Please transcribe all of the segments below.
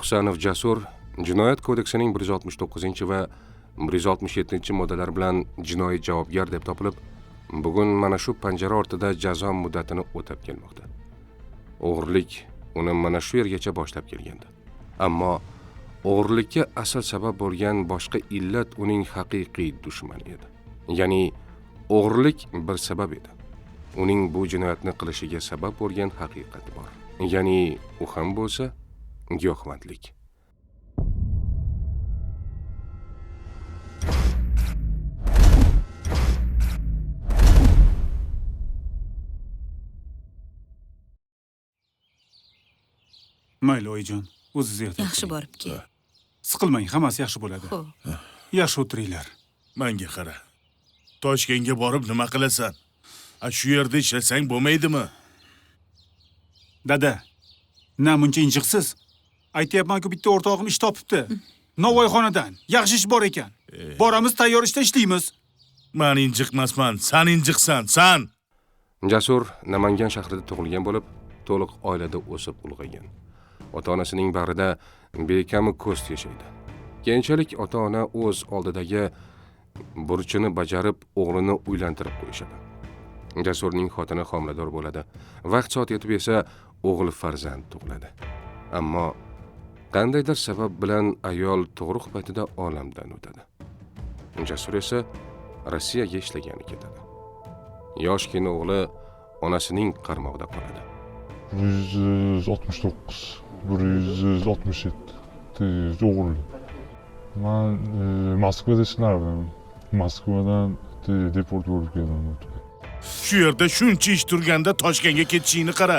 Husanov Jasur Jinoyat kodeksining 169 va 167 moddalar bilan jinoiy javobgar deb topilib, bugun mana shu panjara ortida jazo muddatini o'tab kelmoqda. O'g'irlik uni mana shu yergacha boshlab kelgandi. Ammo o'g'irlikka asal sabab bo'lgan boshqa illat uning haqiqiy dushmani edi. Ya'ni o'g'irlik bir sabab edi. Uning bu jinoyatni qilishiga sabab bo'lgan haqiqat bor. Ya'ni u ham bo'lsa giyohvandlik. Mayli oyijon, o'zingiz ehtiyot Yaxshi borib kel. Siqilmang, hammasi yaxshi bo'ladi. Xo'p. Yaxshi o'tiringlar. Menga qara. Toshkentga borib nima qilasan? Shu yerda ishlasang bo'lmaydimi? Dada, na muncha injiqsiz. Aytayapman-ku, bitta o'rtog'im ish topibdi. Novvoyxonadan. Yaxshi ish bor ekan. Boramiz, tayyor ishda ishlaymiz. Men injiqmasman, sen injiqsan, sen. Jasur Namangan shahrida tug'ilgan bo'lib, to'liq oilada o'sib ulg'aygan. Ota-onasining bag'rida bekami ko'z yashaydi. Keyinchalik ota-ona o'z oldidagi burchini bajarib, o'g'lini uylantirib qo'yishadi. Jasurning xotini homilador bo'ladi. Vaqt soat yetib esa o'g'il farzand tug'iladi. Ammo qandaydir sabab bilan ayol tug'ruq paytida olamdan o'tadi. Jasur esa Rossiyaga ishlagani ketadi. Yoshgina o'g'li onasining qarmog'ida qoladi. 169, 167 o'g'il. Men Moskvada ishlardim. Moskvadan deport bo'lib keldim. Shu yerda shuncha ish turganda Toshkentga ketishingni qara.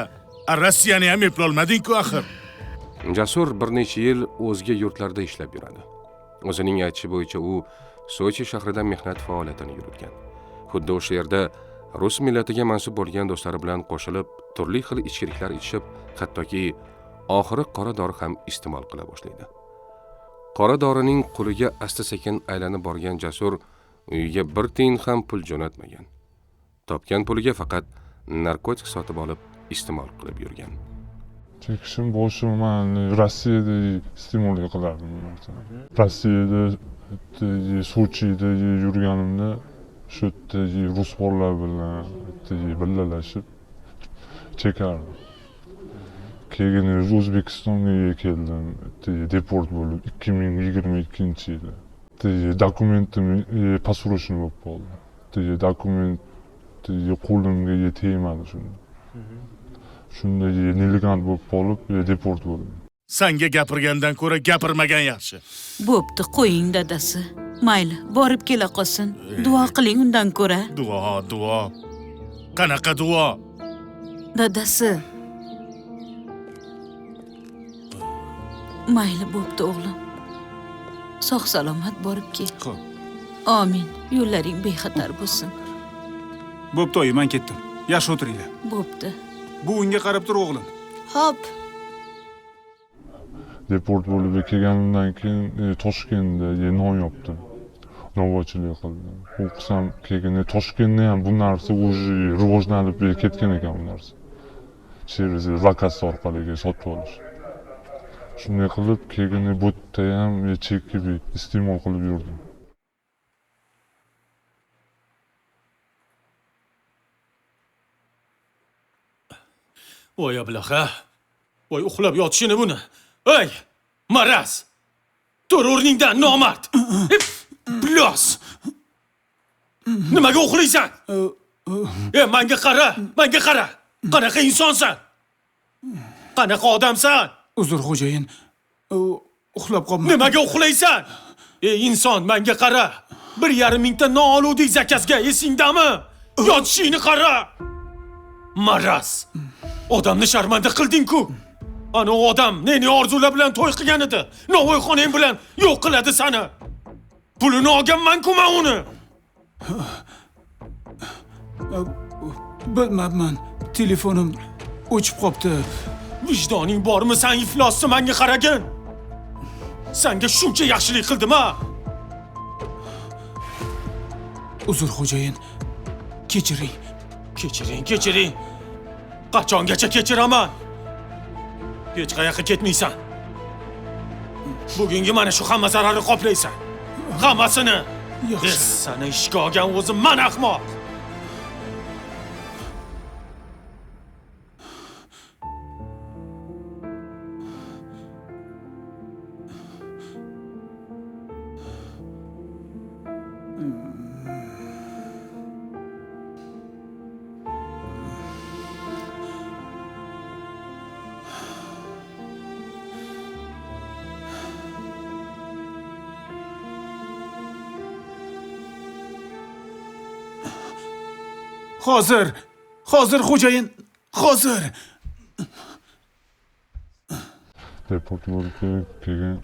Rossiyani ham eplolmading-ku axir. Jasur bir necha yil o'zga yurtlarda ishlab yuradi. O'zining aytishi bo'yicha u Sochi shahrida mehnat faoliyatini yuritgan. Xuddi o'sha yerda rus millatiga mansub bo'lgan do'stlari bilan qo'shilib, turli xil ichkiliklar ichib, hattoki oxiri qora dori ham iste'mol qila boshlaydi. Qora dorining quliga asta-sekin aylanib borgan Jasur uyiga bir tiyin ham pul jo'natmagan. Topgan puliga faqat narkotik sotib olib iste'mol qilib yurgan. Chekishim boshim men Rossiyada iste'mol qilardim. Rossiyada Sochida yurganimda shu yerda rus bolalar bilan birgalashib chekardim. Keyin O'zbekistonga keldim. Deport bo'lib 2022-yilda. Dokumentim pasportim bo'lib qoldi. Dokument qo'limga tegmadi shunda. Shunda nelegal bo'lib qolib, deport bo'ldim. Senga gapirgandan ko'ra gapirmagan yaxshi. Bo'pti, qo'ying dadasi. Mayli, borib kela qolsin. Duo qiling undan ko'ra. Duo. Qanaqa duo? Dadasi. Mayli, bo'pti o'g'lim. Sog' salomat borib kel. Xo'p. Amin. Yo'llaring bexatar bo'lsin. Bo'pti, oyi, men ketdim. Yaxshi o'tiringlar. Bo'pti. Bu unga qarab tur o'g'lim. Xo'p. Deport bo'lib kelganimdan keyin Toshkentda non yopdim. Novvochilik qildim. O'qisam keyin Toshkentda ham bu narsa o'zi rivojlanib ketgan ekan bu narsa. Через zakaz orqali sotib olish. Shunday qilib keyin bu yerda ham chekib iste'mol qilib yurdim. Voy ablaha. Voy uxlab yotishini buni. Ey, maraz! Tur o'rningdan, nomard! Blos! Nimaga uxlaysan? Menga qara! Qanaqa insonsan? Qanaqa odamsan? Uzr, xo'jayin. Uxlab qolma. Nimaga uxlaysan? Inson, menga qara. 1,5 mingta non oluvdik zakazga, esingdami? Yotishingni qara! Maraz! Odamni sharmanda qilding-ku. Ana o odam neni orzular bilan to'y qilgan edi. Novvoyxonang bilan yo'q qiladi seni. Pulini olganman-ku men uni. Bilmayman. Telefonim o'chib qopti. Vijdoning bormi, sen iflosni menga qaragin. Senga shuncha yaxshilik qildim-a? Uzr xo'jayin. Kechiring. Kechiring. Qachongacha kechiraman? Hech qayoqqa ketmaysan. Bugungi mana shu hamma zararni qoplaysan. Hammasini. Yaxshi. Seni ishga olgan o'zim men ahmoq. Hozir xo'jayin, hozir. Deport bo'lib keyin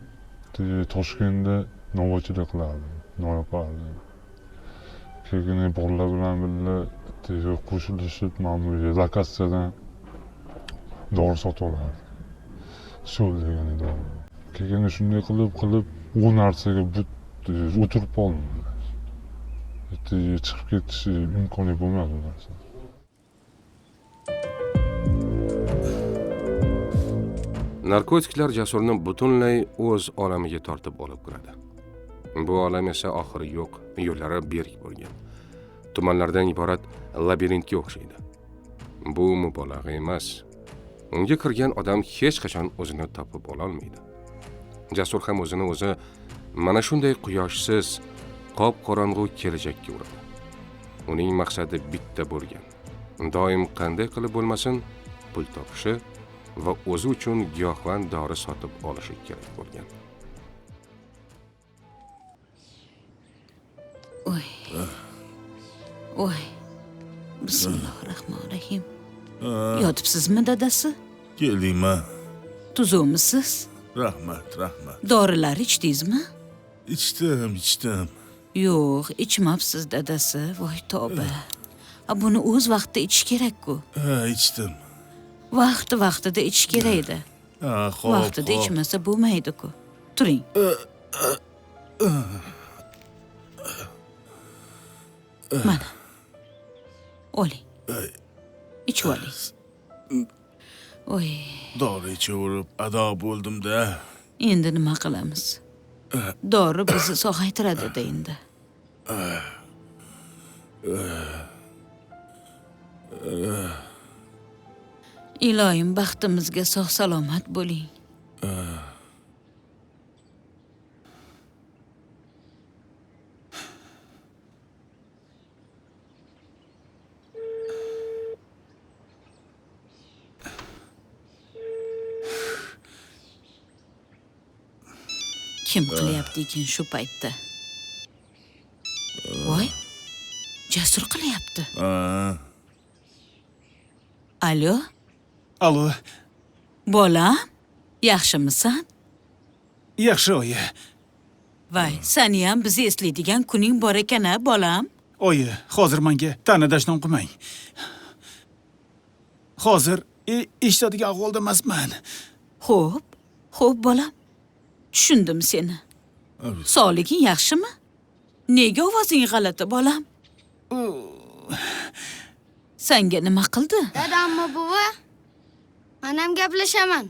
Toshkentda novochilik qilardim, noyob qilardim. Keyin bolalar bilan birga qo'shilishib ma'muriy lokatsiyadan dori sotib olardim. Sho'l degan edi. Keyin shunday qilib u narsaga o'tirib qoldim. Chiqib ketish imkoni bo'lmadi bu narsa. Narkotiklar Jasurni butunlay o'z olamiga tortib olib kiradi. Bu olam esa oxiri yo'q, yo'llari berk bo'lgan. Tumanlardan iborat labirintga o'xshaydi. Bu mubolag'a emas. Unga kirgan odam hech qachon o'zini topib ola olmaydi. Jasur ham o'zini o'zi mana shunday quyoshsiz, qop-qorong'u kelajakka uradi. Uning maqsadi bitta bo'lgan. Doim qanday qilib bo'lmasin, pul topishi va o'zi uchun giyohvand dori sotib olishi kerak bo'lgan. Voy. Bismillahirrohmanirrohim. Yotibsizmi dadasi? Keldingmi? Tuzukmisiz? Rahmat. Dorilar ichdingizmi? Ichdim. Yo'q, ichmabsiz dadasi. Voy tavba. Buni o'z vaqtida ichish kerak-ku. Ha, ichdim. Vaqtida ichish kerak edi. Ha, xo'p. Vaqtida ichmasa bo'lmaydi-ku. Turing. Mana. Oling. Ichib oling. Voy, Dori ichaverib ado bo'ldim-da. endi nima qilamiz? Dori bizni sog'aytiradi-da endi. Iloyim baxtimizga sog' salomat bo'ling. Kim qilyapti ekan shu paytda? Voy, Jasur qilyapti. Alo, Alo, bolam, yaxshimisan? yaxshi oyi. Voy, seni ham bizni eslaydigan kuning bor ekan-a, bolam? Oyi, hozir menga ta'na-dashnom qilmang. Hozir eshitadigan ahvolda emasman. Xo'p, bolam. Tushundim seni. Sog'liging yaxshimi? Nega ovozing g'alati, bolam? Senga nima qildi? Dadammi buvi? Men ham gaplashaman.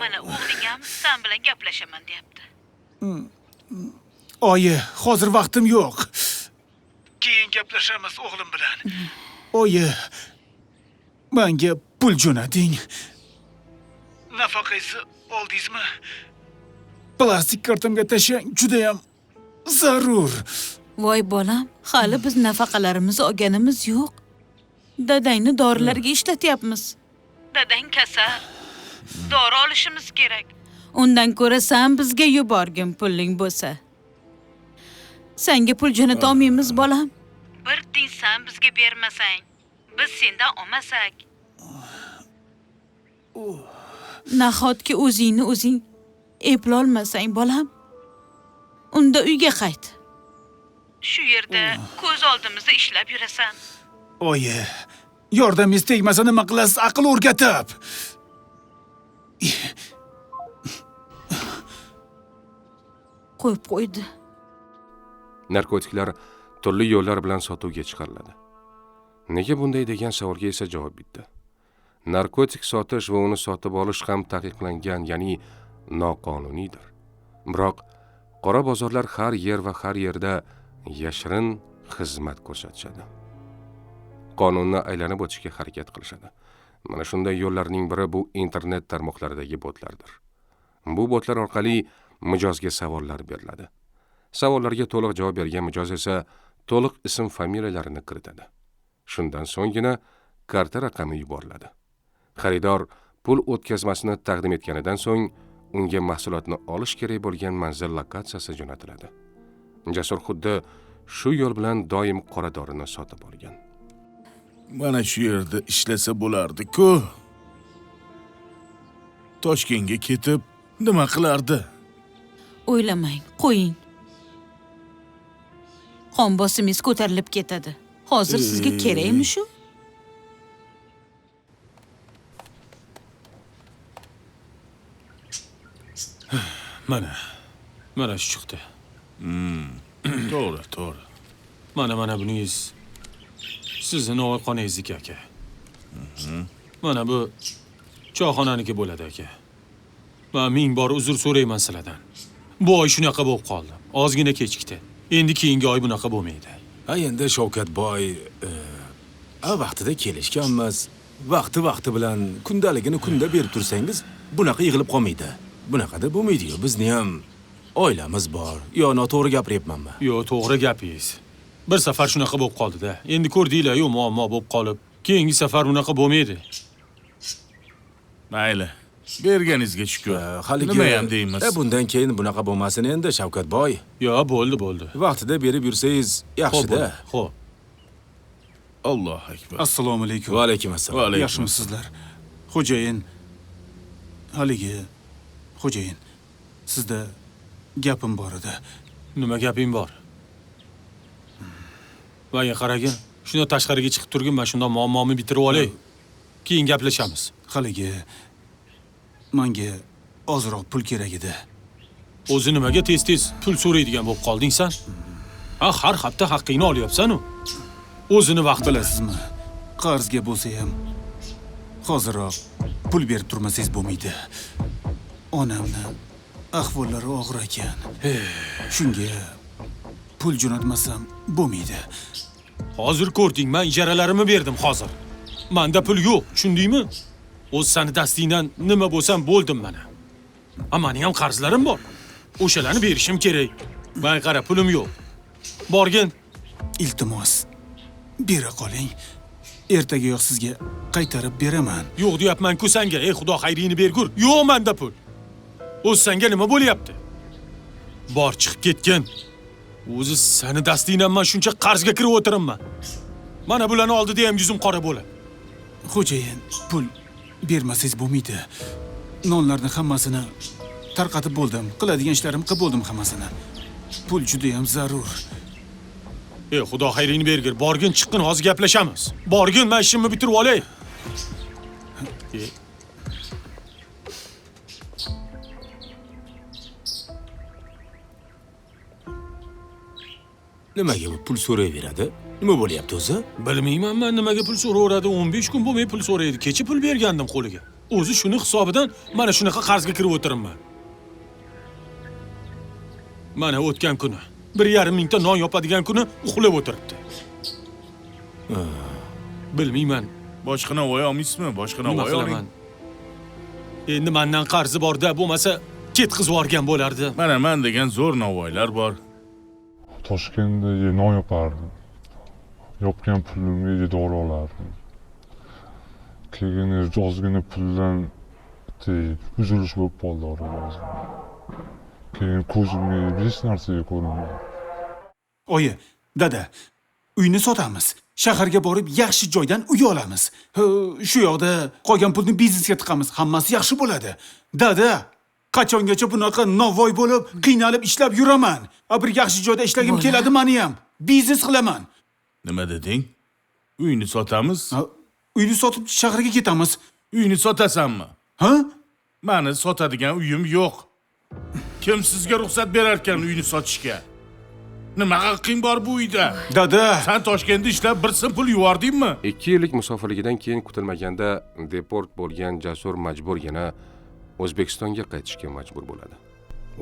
Mana o'g'ling ham sen bilan gaplashaman deyapti. Oyi, hozir vaqtim yo'q. Keyin gaplashamiz o'g'lim bilan. Oyi, menga pul jo'nating. Nafaqasi oldingizmi? Plastik kartamga tashlang, juda ham zarur. Voy bolam, hali biz nafaqalarimizni olganimiz yo'q. Dadangni dorilarga ishlatyapmiz. Dadang kasal. Dori olishimiz kerak. Undan ko'ra sen bizga yuborgin puling bo'lsa. Senga pul jo'nata olmaymiz, bolam. Bir tiyin sen bizga bermasang, biz sendan olmasak. Nahotki o'zingni o'zing eplolmasang, bolam? Unda uyga qayt. Shu yerda ko'z oldimizda ishlab yurasan. Oyi, yordamingiz tegmasa nima qilasiz aql o'rgatib? Qo'yib qo'ydi. Narkotiklar turli yo'llar bilan sotuvga chiqariladi. Nega bunday degan savolga esa javob bitta. Narkotik sotish va uni sotib olish ham taqiqlangan, ya'ni noqonuniydir. Biroq qora bozorlar har yer va har yerda yashirin xizmat ko'rsatishadi. Qonunni aylanib o'tishga harakat qilishadi. Mana shunday yo'llarning biri bu internet tarmoqlaridagi botlardir. Bu botlar orqali mijozga savollar beriladi. Savollarga to'liq javob bergan mijoz esa to'liq ism familiyalarini kiritadi. Shundan so'nggina karta raqami yuboriladi. Xaridor pul o'tkazmasini taqdim etganidan so'ng unga mahsulotni olish kerak bo'lgan manzil lokatsiyasi jo'natiladi. Jasur xuddi shu yo'l bilan doim qora dorini sotib olgan. Mana shu yerda ishlasa bo'lardi-ku. Toshkentga ketib nima qilardi? O'ylamang, qo'ying. Qon bosimingiz ko'tarilib ketadi. Hozir sizga kerakmi shu? Mana shu chiqdi. To'g'ri. Mana buningiz sizning novoyxonangizniki aka. Mana bu choyxonaniki bo'ladi aka. Men ming bor uzr so'rayman sizlardan. Bu oy shunaqa bo'lib qoldi. Ozgina kechikdi. Endi keyingi oy bunaqa bo'lmaydi. Ha endi Shavkatboy vaqtida kelishganmiz. Vaqti bilan kundaligini kunda berib tursangiz, bunaqa yig'ilib qolmaydi. Bunaqada bo'lmaydi-ku. Bizni ham oilamiz bor. Yo noto'g'ri gapiryapmanmi? Yo'q, to'g'ri gapingiz. Bir safar shunaqa bo'lib qoldi-da. Endi ko'rdinglar-yu, muammo bo'lib qolib. Keyingi safar unaqa bo'lmaydi. Mayli. Berganingizga shukr. Haligi nima ham deymiz? Bundan keyin bunaqa bo'lmasin endi Shavkatboy. Yo'q, bo'ldi. Vaqtida berib yursangiz yaxshi-da. Xo'p. Allohu akbar. Assalomu alaykum. Va alaykum assalom. Va alaykum Yaxshimisizlar? Xo'jayin. Haligi xo'jayin. Sizda gapim bor edi. Nima gaping bor? Voy qaragin. Shunda tashqariga chiqib turgin, men shundan muammomni bitirib olay. Keyin gaplashamiz. Haligi menga ozroq pul kerak edi. O'zi nimaga tez pul so'raydigan bo'lib qolding sen? Har hafta haqqingni olyapsan-ku. O'zini vaqti Bilasizmi? Qarzga bo'lsa ham hozirroq pul berib turmasangiz bo'lmaydi. Onamni ahvollari og'ir ekan. Shunga pul jo'natmasam bo'lmaydi. Hozir ko'rding, men ijaralarimni berdim hozir. Menda pul yo'q, tushundingmi? O'z seni dastingdan nima bo'lsam bo'ldim mana. Mening ham qarzlarim bor. O'shalarni berishim kerak. Men qara, pulim yo'q. Borgin. Iltimos, bera qoling. Ertagayoq sizga qaytarib beraman. Yo'q deyapman-ku senga. Ey Xudo xayringni bergur. Yo'q menda pul. O'z senga nima bo'lyapti? Bor chiqib ketgin. O'zi seni dastingdan men shuncha qarzga kirib o'tirimman. Mana bularni oldida ham yuzim qora bo'ladi. Xo'jayin, pul bermasangiz bo'lmaydi. Nonlarni hammasini tarqatib bo'ldim. Qiladigan ishlarim qilib bo'ldim hammasini. Pul juda ham zarur. Ey Xudo xayringni bergir. Borgin, chiqqin, hozir gaplashamiz. Borgin, men ishimni bitirib olay. Nimaga bu pul so'rayveradi? Nima bo'lyapti o'zi? Bilmayman, men nimaga pul so'raveradi. 15 kun bo'lmay pul so'raydi. Kecha pul bergandim qo'liga. O'zi shuni hisobidan mana shunaqa qarzga kirib o'tirimman. Mana o'tgan kuni 1,5 mingta non yopadigan kuni uxlab o'tiribdi. Bilmayman. Boshqa navoy olmaysizmi? Boshqa navoy oling. Endi mendan qarzi bor-da, bo'lmasa ketkizib yuborgan bo'lardi. Mana men degan zo'r navoylar bor. Toshkentda non yopardim. Yopgan pulimga dori olardim. Keyin ozgina puldan uzilish bo'lib qoldi orada. Keyin ko'zimga hech narsaga ko'rinmadi. Oyi, dada, uyni sotamiz. Shaharga borib yaxshi joydan uy olamiz. Shu yoqda qolgan pulni biznesga tiqamiz. Hammasi yaxshi bo'ladi. Dada, qachongacha bunaqa novvoy bo'lib, qiynalib ishlab yuraman. Bir yaxshi joyda ishlagim keladi meni ham. Biznes qilaman. Nima deding? Uyni sotamiz? Uyni sotib shaharga ketamiz. Uyni sotasanmi? Ha? Meni sotadigan uyim yo'q. Kim sizga ruxsat berar ekan uyni sotishga? Nima haqqing bor bu uyda? Dada, Sen Toshkentda ishlab bir sim pul yubordingmi? 2 yillik musofirligidan keyin kutilmaganda deport bo'lgan Jasur majbur yana O'zbekistonga qaytishga majbur bo'ladi.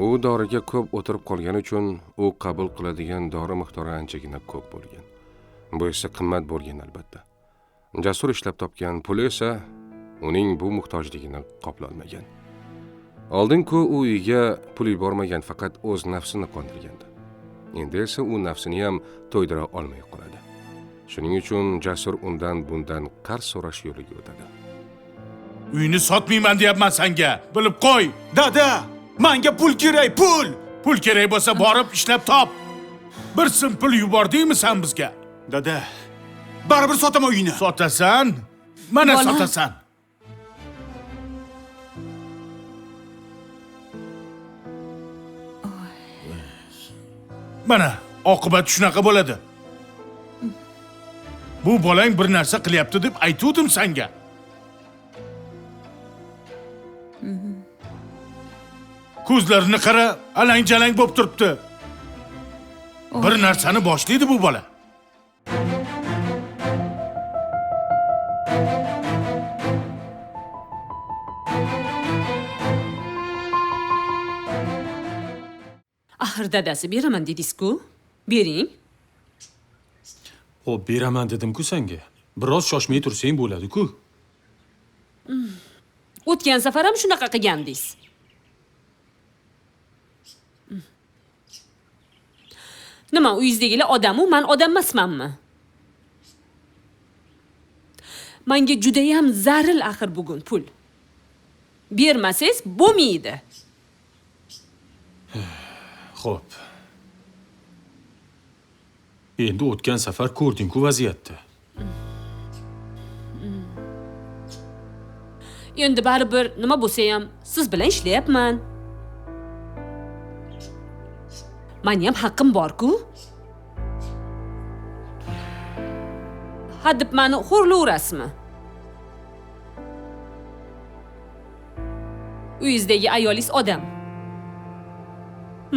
U doriga ko'p o'tirib qolgani uchun u qabul qiladigan dori miqdori anchagina ko'p bo'lgan. Bu esa qimmat bo'lgan albatta. Jasur ishlab topgan puli esa uning bu muhtojligini qoplolmagan. Oldin-ku u uyiga pul yubormagan, faqat o'z nafsini qondirgandi. Endi esa u nafsini ham to'ydira olmay qoladi. Shuning uchun Jasur undan bundan qarz so'rash yo'liga o'tadi. Uyni sotmayman deyapman senga. Bilib qo'y. Dada, menga pul kerak, pul! Pul kerak bo'lsa borib ishlab top. Bir sim pul yubordingmi sen bizga? Dada, baribir sotaman uyni. Sotasan, mana Bola. sotasan. Mana, oqibat shunaqa bo'ladi. Bu bolang bir narsa qilyapti deb aytuvdim senga. Ko'zlarini qara, alang-jalang bo'lib turibdi. Bir narsani boshlaydi bu bola. Axir dadasi beraman dedingiz-ku. Bering. Xo'p, beraman dedim-ku senga. Biroz shoshmay tursang bo'ladi-ku. O'tgan safar ham shunaqa qilgandingiz. Nima, uyingizdagilar odam-u, men odam emasmanmi? Menga juda ham zaril axir bugun pul. Bermasangiz bo'lmaydi. Xo'p. Endi o'tgan safar ko'rding-ku vaziyatni. Endi baribir nima bo'lsa ham siz bilan ishlayapman. Meni ham haqqim bor-ku. Hadeb meni xo'rlaverasizmi? Uyingizdagi ayolingiz odam.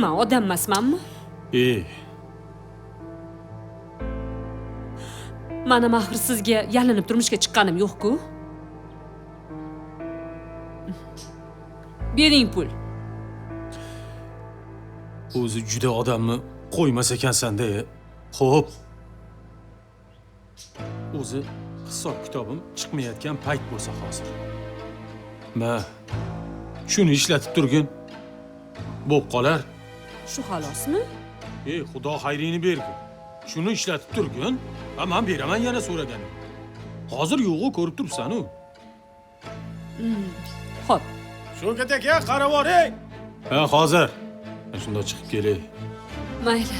Men odam emasmanmi? Mana axir sizga yalinib turmushga chiqqanim yo'q-ku. Bering pul. O'zi juda odamni qo'ymas ekansan-da. Xo'p. O'zi hisob kitobim chiqmayotgan payt bo'lsa hozir. Ma shuni ishlatib turgin. Bo'p qolar. Shu xolosmi? Xudo xayringni bergin. Shuni ishlatib turgin, va men beraman yana so'raganim. Hozir yo'g'u ko'rib turibsan-ku. Xo'p. Shunga aka, qarab oring. Hozir. Shunda chiqib kelay. Mayli.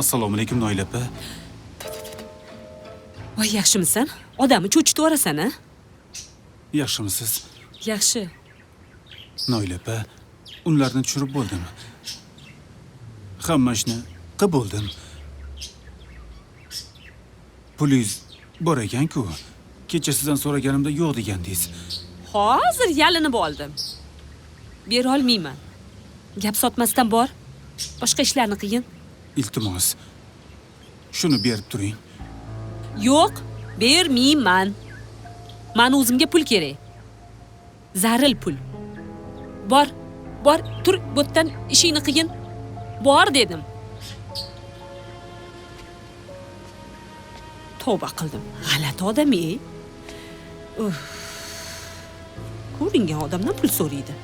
Assalomu alaykum Noila opa. Voy, yaxshimisan? Odamni cho'chitib yuborasan-a? Yaxshimisiz? Yaxshi. Noila opa, unlarni tushirib bo'ldim. Hamma ishni qilib bo'ldim. Pulingiz bor ekan-ku. Kecha sizdan so'raganimda yo'q degandingiz. Hozir yalinib oldim. Bera olmayman. Gap sotmasdan bor. Boshqa ishlarni qiyin. Iltimos, shuni berib turing. Yo'q, bermayman. Meni o'zimga pul kerak. Zaril pul. Bor, tur, bo'tdan ishingni qiyin. Bor dedim. Tavba qildim. G'alati odam-ey. Ko'ringan odamdan pul so'raydi.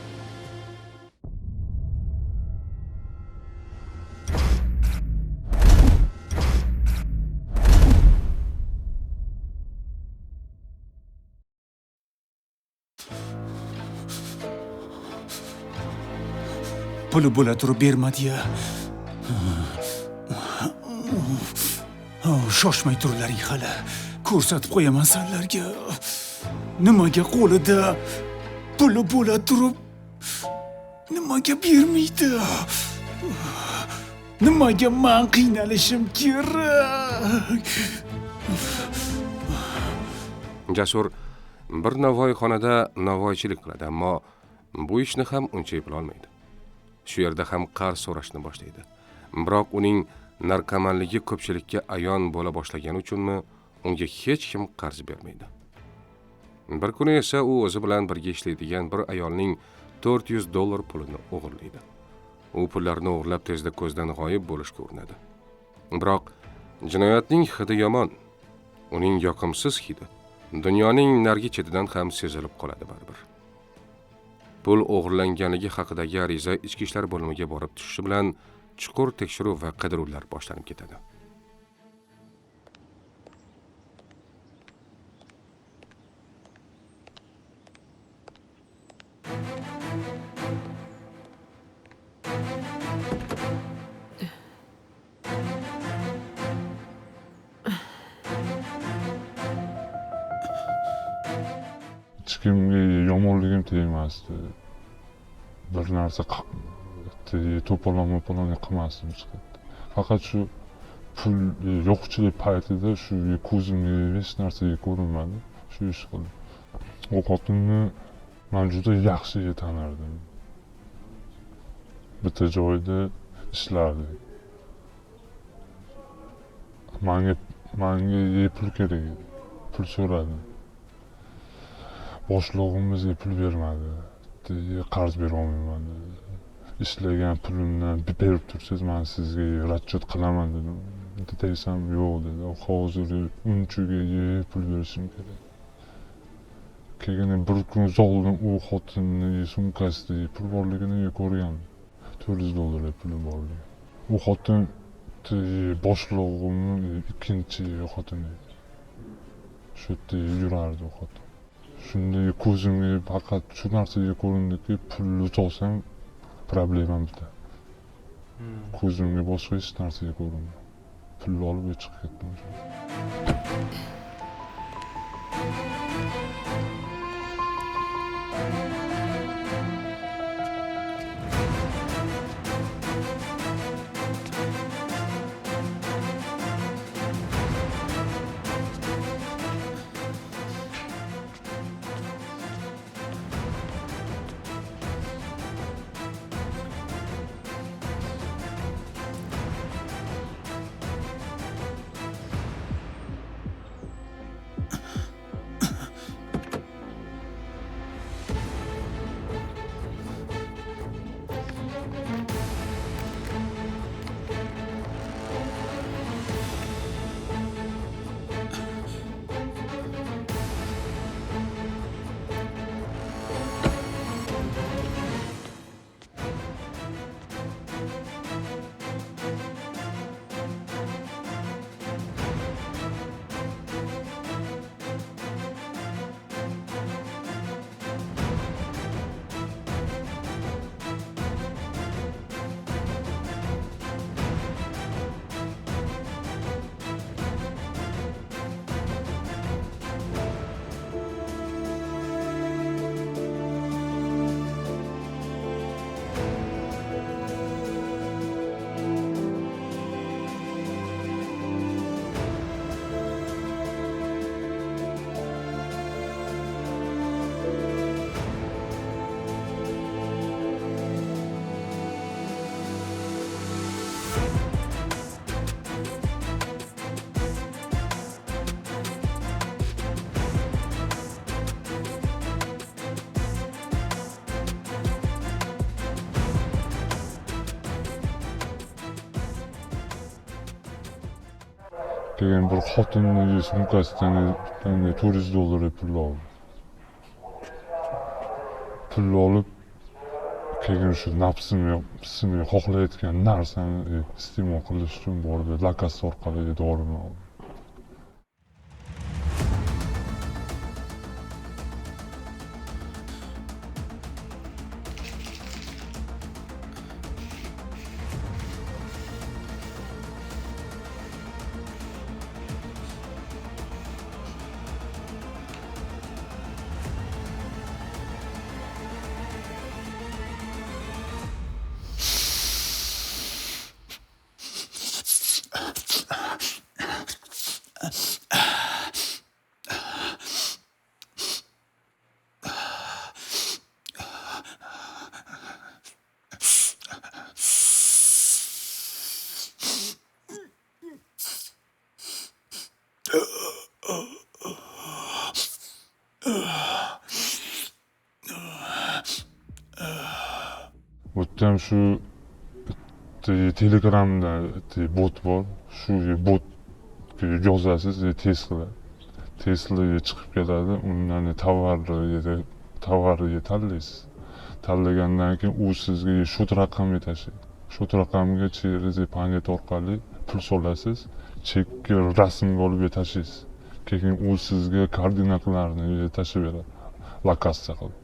Puli bo'la turib bermadi-ya. Shoshmay turlaring hali. Ko'rsatib qo'yaman senlarga. Nimaga qo'lida puli bo'la turib, nimaga bermaydi? Nimaga men qiynalishim kerak? Jasur bir navoiyxonada navoiychilik qiladi, ammo bu ishni ham uncha eplolmaydi. Shu yerda ham qarz so'rashni boshlaydi. Biroq uning narkomanligi ko'pchilikka ayon bo'la boshlagani uchunmi, unga hech kim qarz bermaydi. Bir kuni esa u o'zi bilan birga ishlaydigan bir ayolning $400 pulini o'g'irlaydi. U pullarni o'g'irlab tezda ko'zdan g'oyib bo'lishga urinadi. Biroq jinoyatning hidi yomon. Uning yoqimsiz hidi dunyoning narigi chetidan ham sezilib qoladi baribir. Pul o'g'irlanganligi haqidagi ariza ichki ishlar bo'limiga borib tushishi bilan chuqur tekshiruv va qidiruvlar boshlanib ketadi. Hech kimga yomonligim tegmasdi. Bir narsa to'polon qilmasdim hech qayerda. Faqat shu pul yo'qchilik paytida shu ko'zimga hech narsa ko'rinmadi. Shu ish qildim. U xotinni men juda yaxshi tanirdim. Bitta joyda ishlardik. Menga pul kerak edi. Pul so'radim. Boshlig'imizga pul bermadi. Qarz bera olmayman dedi. Ishlagan pulimdan berib tursangiz, men sizga ratchet qilaman dedim. Desam, yo'q dedi. Hozir unchaga pul berishim kerak. Keyin bir kun zoldan u xotinning sumkasida pul borligini ko'rgan. $400 puli borligi. U xotin boshlig'imning ikkinchi xotini. Shu yerda yurardi u xotin. Shunday ko'zimga faqat shu narsaga ko'rindiki, pulni topsam problemam bitadi. Ko'zimga boshqa hech narsaga ko'rinmadi. Pulni olib chiqib ketdim. Keyin bir xotinning sumkasidan $400 pul oldi. Pul olib, keyin shu nafsimni xohlayotgan narsani iste'mol qilish uchun bordi, lakasi orqali dorini oldi. yerda ham shu Telegramda bot bor. Shu botga yozasiz, Teslaga chiqib keladi. Undan tovarni tanlaysiz. Tanlagandan keyin u sizga shot raqamga tashlaydi. Shot raqamiga через panet orqali pul solasiz, chekka rasmga olib tashlaysiz. Keyin u sizga koordinatlarni tashlab beradi. Lokatsiya qilib.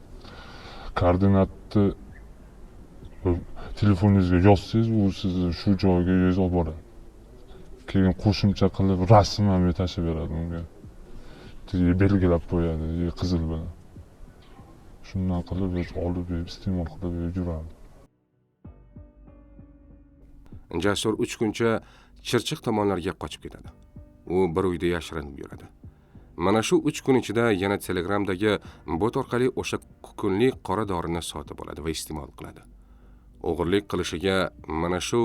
Koordinatni telefoningizga yozsangiz, u sizni shu joyga yozib boradi. Keyin qo'shimcha qilib rasm ham tashlab beradi unga. Belgilab qo'yadi, qizil bilan. Shundan qilib olib, iste'mol qilib yuradi. Jasur 3 kuncha Chirchiq tomonlarga qochib ketadi. U bir uyda yashirinib yuradi. Mana shu 3 kun ichida yana Telegramdagi bot orqali o'sha kunlik qora dorini sotib oladi va iste'mol qiladi. O'g'irlik qilishiga mana shu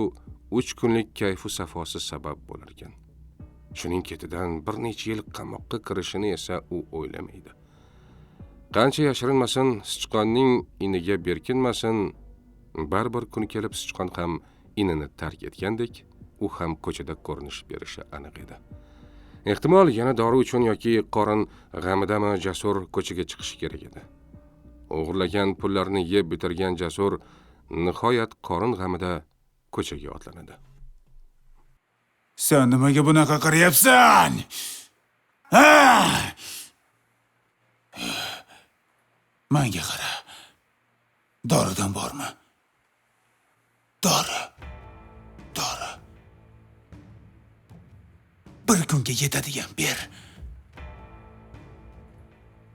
3 kunlik kayfu safosi sabab bo'lar ekan. Shuning ketidan bir necha yil qamoqqa kirishini esa u o'ylamaydi. Qancha yashirinmasin, sichqonning iniga berkinmasin, baribir kun kelib sichqon ham inini tark etgandek, u ham ko'chada ko'rinish berishi aniq edi. Ehtimol yana dori uchun yoki qorin g'amidami Jasur ko'chaga chiqishi kerak edi. O'g'irlagan pullarni yeb bitirgan Jasur nihoyat qorin g'amida ko'chaga otlanadi. Sen nimaga bunaqa qilyapsan? Menga qara. Doridan bormi? Dori. Bir kunga yetadigan ber.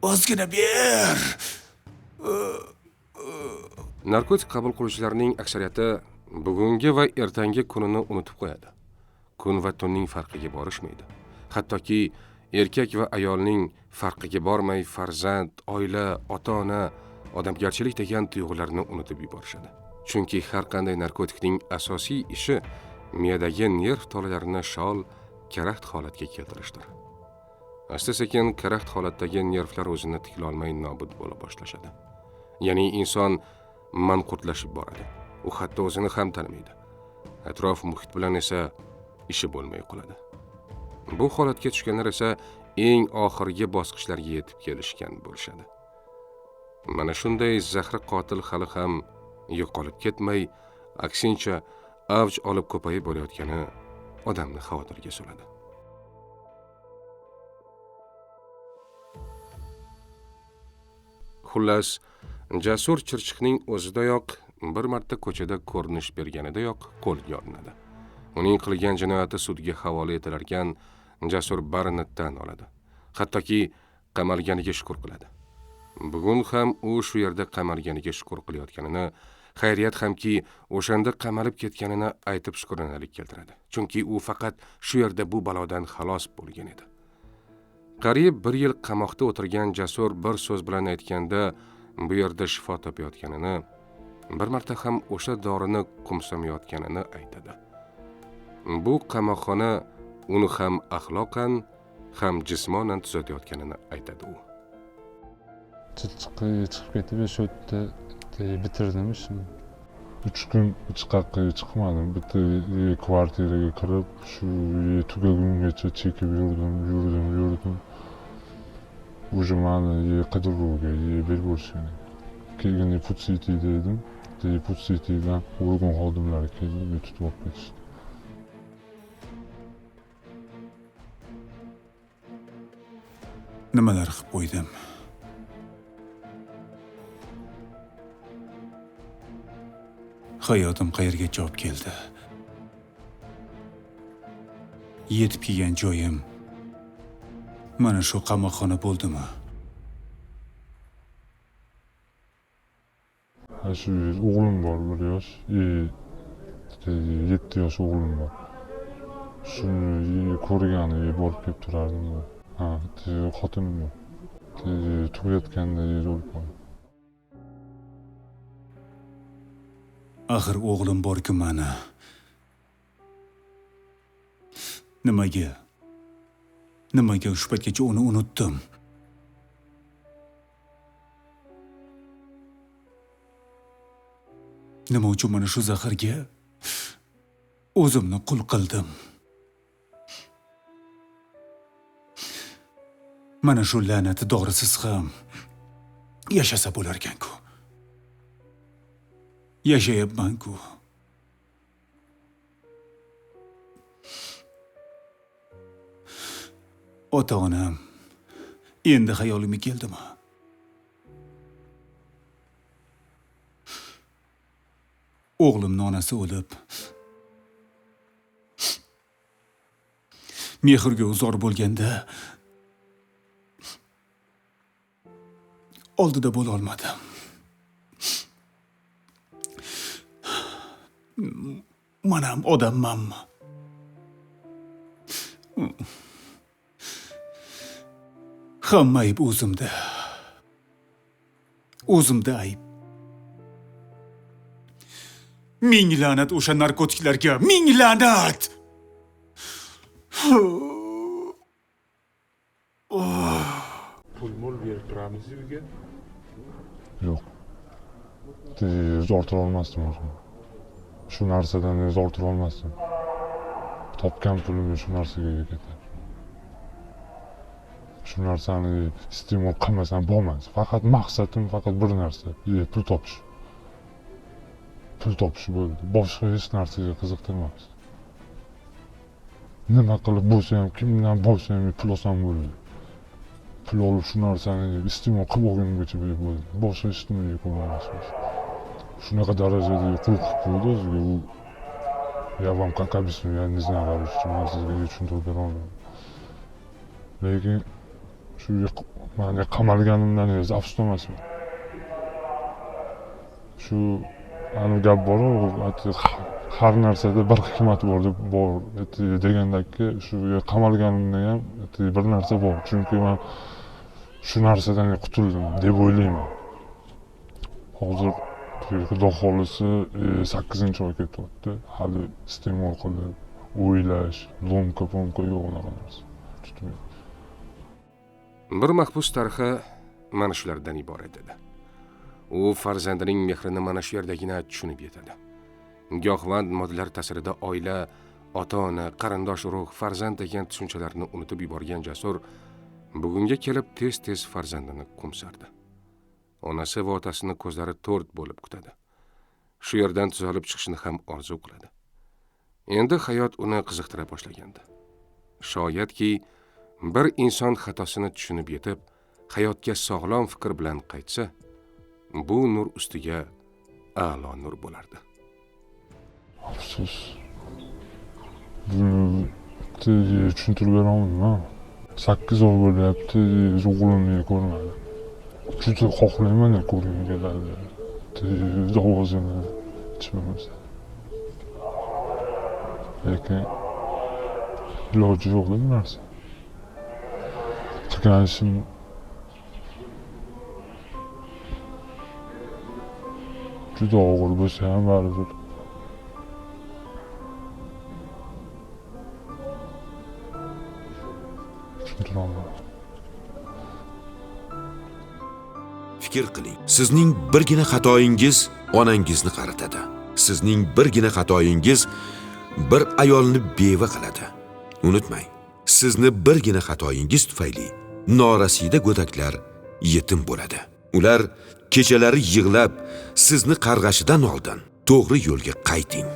Ozgina ber. Narkotik qabul qiluvchilarning aksariyati bugungi va ertangi kunini unutib qo'yadi. Kun va tunning farqiga borishmaydi. Hattoki erkak va ayolning farqiga bormay farzand, oila, ota-ona, odamgarchilik degan tuyg'ularni unutib yuborishadi. Chunki har qanday narkotikning asosiy ishi miyadagi nerv tolalarini karaxt holatga keltirishdir. Asta-sekin karaxt holatdagi nervlar o'zini tiklolmay nobud bo'la boshlashadi. Ya'ni inson manqurtlashib boradi. U hatto o'zini ham tanimaydi. Atrof muhit bilan esa ishi bo'lmay qoladi. Bu holatga tushganlar esa eng oxirgi bosqichlarga yetib kelishgan bo'lishadi. Mana shunday zahri qotil hali ham yo'qolib ketmay, aksincha avj olib ko'payib borayotgani odamni xavotirga soladi. Xullas, Jasur Chirchiqning o'zidayoq bir marta ko'chada ko'rinish berganidayoq qo'lga olinadi. Uning qilgan jinoyati sudga havola etilarkan, Jasur barini tan oladi. Hattoki qamalganiga shukr qiladi. Bugun ham u shu yerda qamalganiga shukr qilayotganini, xayriyat hamki o'shanda qamalib ketganini aytib shukronalik keltiradi. Chunki u faqat shu yerda bu balodan xalos bo'lgan edi. Qariyb 1 yil qamoqda o'tirgan Jasur bir so'z bilan aytganda bu yerda shifo topayotganini, bir marta ham o'sha dorini qumsamayotganini aytadi. Bu qamoqxona uni ham axloqan, ham jismonan tuzatayotganini aytadi u. Chirchiqqa chiqib ketib, shu yerda bitirdim ishni. 3 kun chiqaqqa chiqmadim. Bitta kvartiraga kirib, shu tugagungacha chekib yurdim. Уже mani qidiruvga berishgan. Keyin Putsiti dedim. Putsitidan urgun xodimlari kelib, tutib olib ketishdi. Nimalar qilib qo'ydim? Hayotim qayergacha olib keldi? Yetib kelgan joyim mana shu qamoqxona bo'ldimi? Shu o'g'lim bor, 1 yosh, 7 yosh o'g'lim bor. Shuni ko'rgani borib kelib turardim. Xotinim yo'q. Tug'ayotganda o'lib qoldi. Axir o'g'lim bor-ku mana. Nimaga shu paytgacha uni unutdim? Nima uchun mana shu zaharga o'zimni qul qildim? Mana shu la'nati dorisiz ham yashasa bo'lar ekan-ku. Yashayapman-ku. Ota-onam endi xayolimga keldimi? O'g'limning onasi o'lib, mehrga uzor bo'lganda oldida bo'la olmadim. Manam odammanmi? Hamma ayb o'zimda. O'zimda ayb. Ming la'nat o'sha narkotiklarga, ming la'nat! Pul berib turamiz sizga? Yo'q. Orttira olmasdim o'zim. Shu narsadan orttira olmasdim. Topgan pulimni shu narsaga ketadi. Shu narsani iste'mol qilmasam bo'lmaydi. Faqat maqsadim faqat bir narsa, pul topish. Pul topish bo'ldi. Boshqa hech narsaga qiziqtirmaymiz. Nima qilib bo'lsa ham, kimdan bo'lsa ham pul olsam bo'ldi. Pul olib shu narsani iste'mol qilib olgunimgacha bo'ldi. Boshqa hech nimaga ko'rmaymiz. Shunaqa darajada qo'rqib qo'ydi o'ziga u. Я вам как объясню, я не знаю, короче, man sizga tushuntirib bera olmayman. Lekin shu manga qamalganimdan afsusdamasman. Shu aniq gap bor-ku, har narsada bir hikmat bor deb bor degandaki, shu qamalganimda ham bir narsa bor. Chunki men shu narsadan qutuldim deb o'ylayman. Hozir Xudo xolisi 8-oy ketyapti. Hali iste'mol qilib, o'ylash, lomka-pomka yo'q unaqa narsa. Bir mahbus tarixi mana shulardan iborat edi. U farzandining mehrini mana shu yerdagina tushunib yetadi. Giyohvand moddalar ta'sirida oila, ota-ona, qarindosh urug', farzand degan tushunchalarni unutib yuborgan Jasur bugunga kelib tez-tez farzandini qo'msardi. Onasi va otasini ko'zlari to'rt bo'lib kutadi. Shu yerdan tuzalib chiqishni ham orzu qiladi. Endi hayot uni qiziqtira boshlagandi. Shoyatki bir inson xatosini tushunib yetib, hayotga sog'lom fikr bilan qaytsa, bu nur ustiga a'lo nur bo'lardi. Afsus. Buni tushuntirib bera olmayman. 8 oy bo'lyapti, o'g'limni ko'rmadi. Juda xohlayman ko'rgani. Ovozini chiqarmasa. Lekin iloji yo'q bu narsa. Qilgan ishim juda og'ir bo'lsa ham baribir. Fikr qiling. Sizning birgina xatoyingiz onangizni qaritadi. Sizning birgina xatoyingiz bir ayolni beva qiladi. Unutmang, sizni birgina xatoyingiz tufayli norasida go'daklar yetim bo'ladi. Ular kechalari yig'lab sizni qarg'ashidan oldin to'g'ri yo'lga qayting.